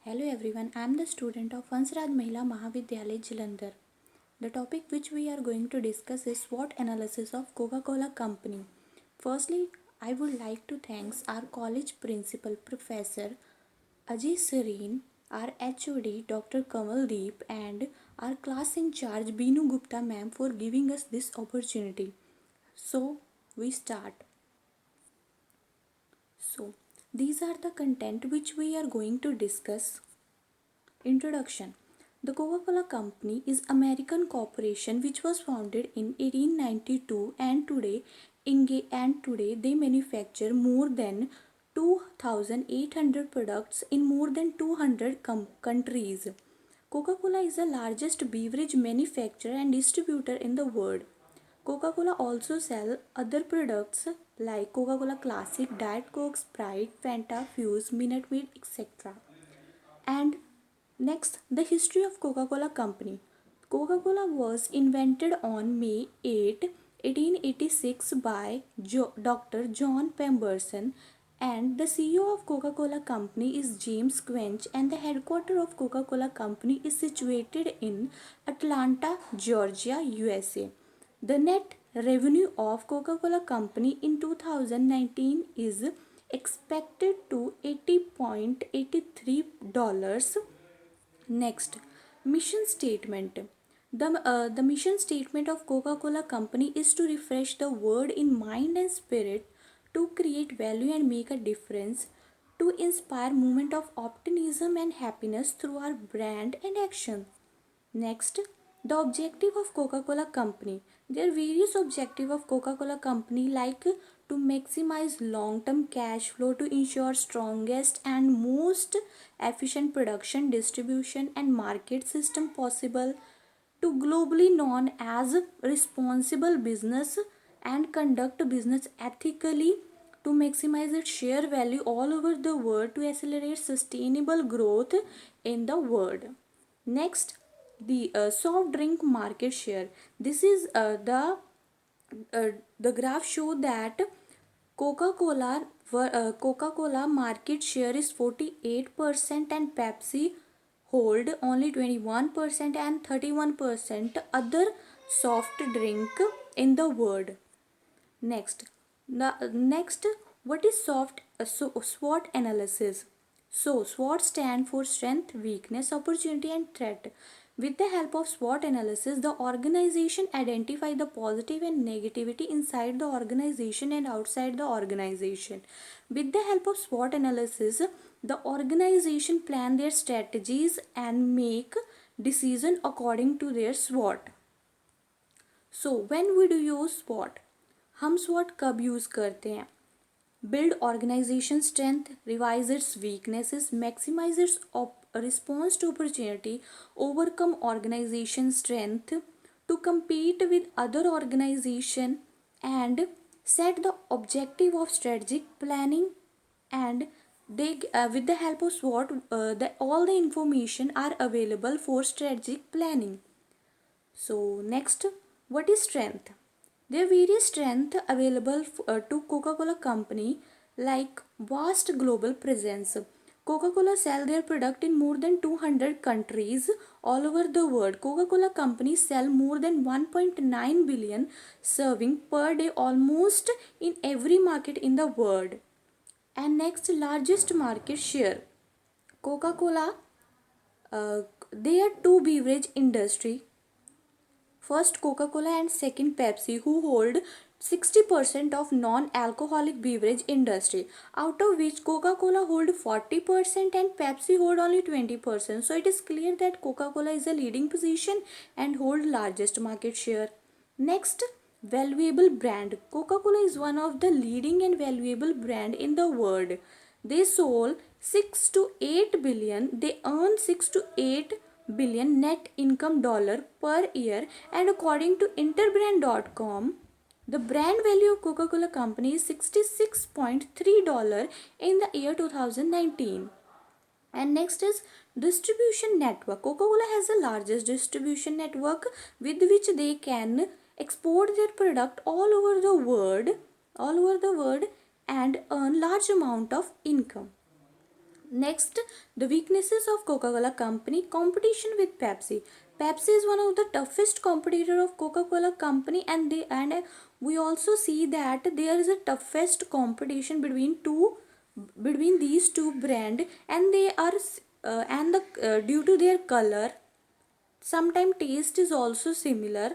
Hello everyone, I am the student of Hansraj Mahila Mahavidyalay Jalandhar. The topic which we are going to discuss is SWOT analysis of Coca-Cola Company. Firstly, I would like to thank our college principal Professor Ajay Serene, our HOD Dr. Kamaldeep and our class in charge Binu Gupta ma'am for giving us this opportunity. So, we start. So, these are the content which we are going to discuss. Introduction. The Coca-Cola Company is American corporation which was founded in 1892 and today they manufacture more than 2800 products in more than 200 countries. Coca-Cola is the largest beverage manufacturer and distributor in the world. Coca-Cola also sell other products like Coca-Cola Classic, Diet Coke, Sprite, Fanta, Fuse, Minute Maid, etc. And next, the history of Coca-Cola Company. Coca-Cola was invented on May 8, 1886 by Dr. John Pemberton, and the CEO of Coca-Cola Company is James Quench, and the headquarters of Coca-Cola Company is situated in Atlanta, Georgia, USA. The net revenue of Coca-Cola Company in 2019 is expected to $80.83. Next, mission statement. The mission statement of Coca-Cola Company is to refresh the world in mind and spirit, to create value and make a difference, to inspire movement of optimism and happiness through our brand and action. Next, the objective of Coca-Cola Company. There are various objectives of Coca-Cola Company like to maximize long-term cash flow, to ensure strongest and most efficient production, distribution and market system possible, to globally known as responsible business and conduct business ethically, to maximize its share value all over the world, to accelerate sustainable growth in the world. Next, the soft drink market share. This is the graph show that Coca-Cola market share is 48% and Pepsi hold only 21% and 31% other soft drink in the world. Next, what is SWOT analysis? So, SWOT stand for strength, weakness, opportunity, and threat. With the help of SWOT analysis, the organization identify the positive and negativity inside the organization and outside the organization. With the help of SWOT analysis, the organization plan their strategies and make decision according to their SWOT. So, when we do use SWOT? हम SWOT कब use करते हैं? Build organization strength, revise its weaknesses, maximize its response to opportunity, overcome organization strength, to compete with other organization, and set the objective of strategic planning. And they with the help of SWOT, all the information are available for strategic planning. So next, what is strength? There are various strengths available to Coca-Cola Company like vast global presence. Coca-Cola sell their product in more than 200 countries all over the world. Coca-Cola Company sell more than 1.9 billion serving per day almost in every market in the world. And next, largest market share. Coca-Cola, there are two beverage industry. First Coca-Cola and second Pepsi, who hold 60% of non-alcoholic beverage industry, out of which Coca-Cola hold 40% and Pepsi hold only 20%. So it is clear that Coca-Cola is a leading position and hold largest market share. Next, valuable brand. Coca-Cola is one of the leading and valuable brand in the world. They sold 6 to 8 billion. They earn 6 to 8 billion net income dollar per year, and according to interbrand.com, the brand value of Coca-Cola Company is $66.3 in the year 2019. And next is distribution network. Coca-Cola has the largest distribution network with which they can export their product all over the world and earn large amount of income. Next, the weaknesses of Coca-Cola company: competition with Pepsi. Pepsi is one of the toughest competitor of Coca-Cola company, and we also see that there is a toughest competition between these two brand, and they are and the due to their color, sometimes taste is also similar.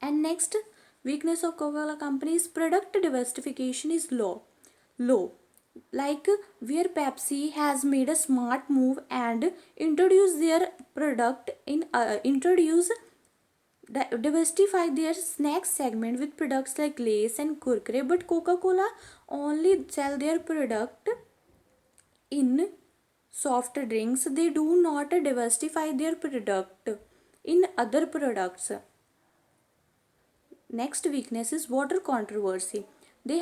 And next weakness of Coca-Cola company is product diversification is low. Like where Pepsi has made a smart move and introduce their product in introduce diversify their snack segment with products like Lay's and Kurkure, but Coca-Cola only sell their product in soft drinks. They do not diversify their product in other products. Next weakness is water controversy. They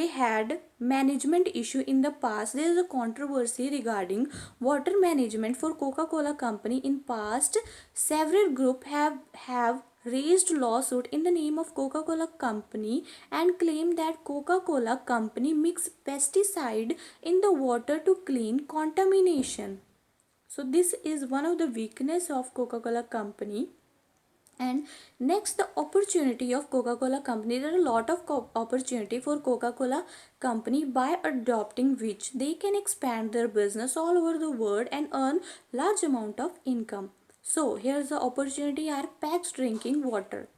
had management issue in the past. There is a controversy regarding water management for Coca-Cola company in past. Several group have raised lawsuit in the name of Coca-Cola company and claim that Coca-Cola company mix pesticide in the water to clean contamination. So this is one of the weakness of Coca-Cola company. And next, the opportunity of Coca-Cola company. There are a lot of opportunity for Coca-Cola company by adopting which they can expand their business all over the world and earn large amount of income. So here's the opportunity are packaged drinking water.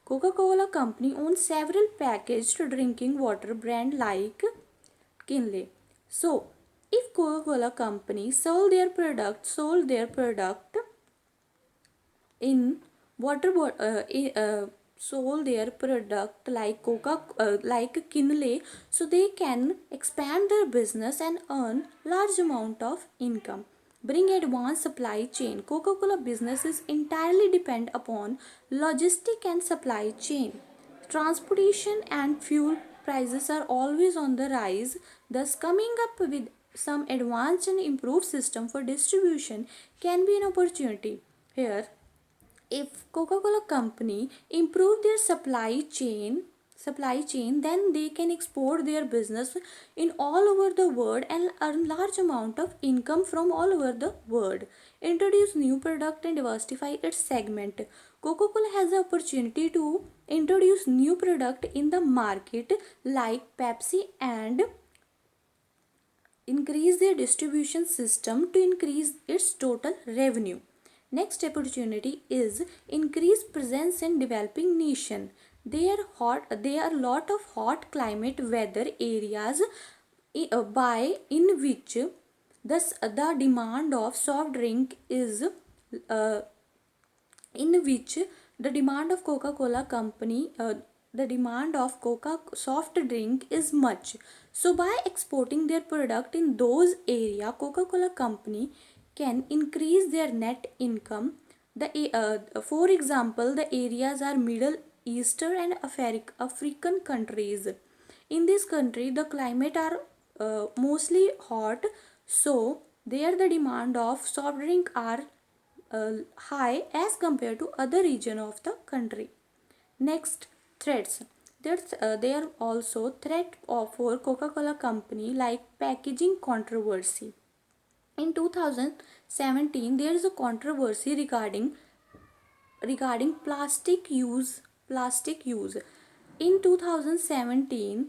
Coca-Cola company owns several packaged drinking water brand like Kinley. So if Coca-Cola company sold their product in sold their product like like Kinley, so they can expand their business and earn large amount of income. Bring advanced supply chain. Coca-Cola business is entirely depend upon logistic and supply chain. Transportation and fuel prices are always on the rise, thus coming up with some advanced and improved system for distribution can be an opportunity. Here, if Coca-Cola company improve their supply chain, then they can export their business in all over the world and earn large amount of income from all over the world. Introduce new product and diversify its segment. Coca-Cola has the opportunity to introduce new product in the market like Pepsi and increase their distribution system to increase its total revenue. Next opportunity is increase presence in developing nation. There are lot of hot climate weather areas by in which the demand of soft drink is uh, in which the demand of Coca-Cola company the demand of Coca soft drink is much. So by exporting their product in those area, Coca-Cola company can increase their net income. For example, the areas are Middle Eastern and African countries. In this country, the climate are mostly hot, so there the demand of soft drink are high as compared to other region of the country. Next, threats. There are also threat for Coca-Cola company like packaging controversy. In 2017, there is a controversy regarding plastic use. In 2017,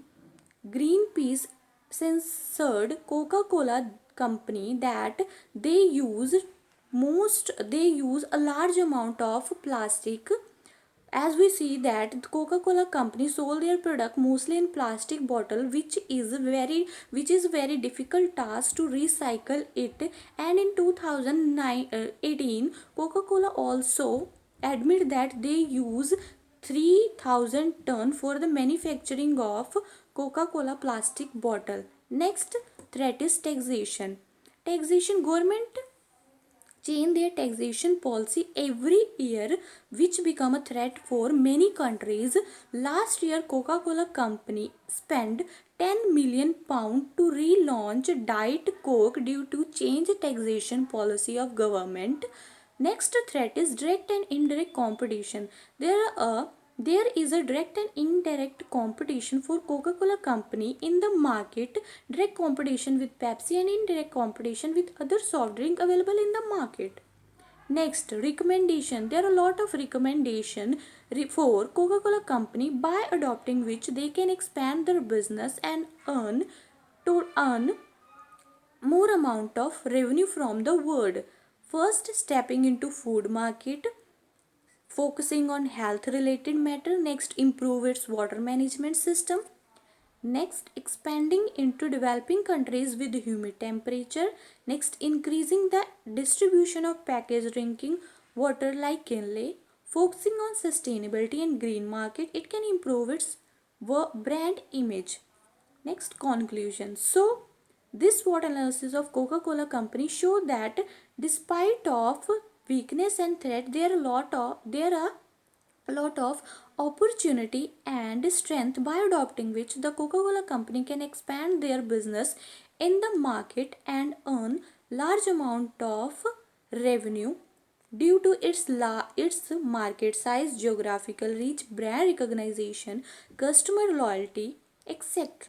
Greenpeace censored Coca-Cola company that they use a large amount of plastic. As we see that the Coca-Cola company sold their product mostly in plastic bottle, which is very difficult task to recycle it. And in 2018, Coca-Cola also admit that they use 3000 ton for the manufacturing of Coca-Cola plastic bottle. Next threat is taxation. Government change their taxation policy every year, which become a threat for many countries. Last year, Coca-Cola company spent 10 million pound to relaunch Diet Coke due to change taxation policy of government. Next threat is direct and indirect competition. There are There is a direct and indirect competition for Coca-Cola company in the market. Direct competition with Pepsi and indirect competition with other soft drink available in the market. Next, recommendation. There are a lot of recommendation for Coca-Cola company by adopting which they can expand their business and earn more amount of revenue from the world. First, stepping into food market, focusing on health related matter. Next, improve its water management system. Next, expanding into developing countries with humid temperature. Next, increasing the distribution of packaged drinking water like Kinley. Focusing on sustainability and green market, it can improve its brand image. Next, conclusion. So, this SWOT analysis of Coca-Cola company show that despite of weakness and threat, there are a lot of opportunity and strength by adopting which the Coca-Cola company can expand their business in the market and earn large amount of revenue due to its market size, geographical reach, brand recognition, customer loyalty, etc.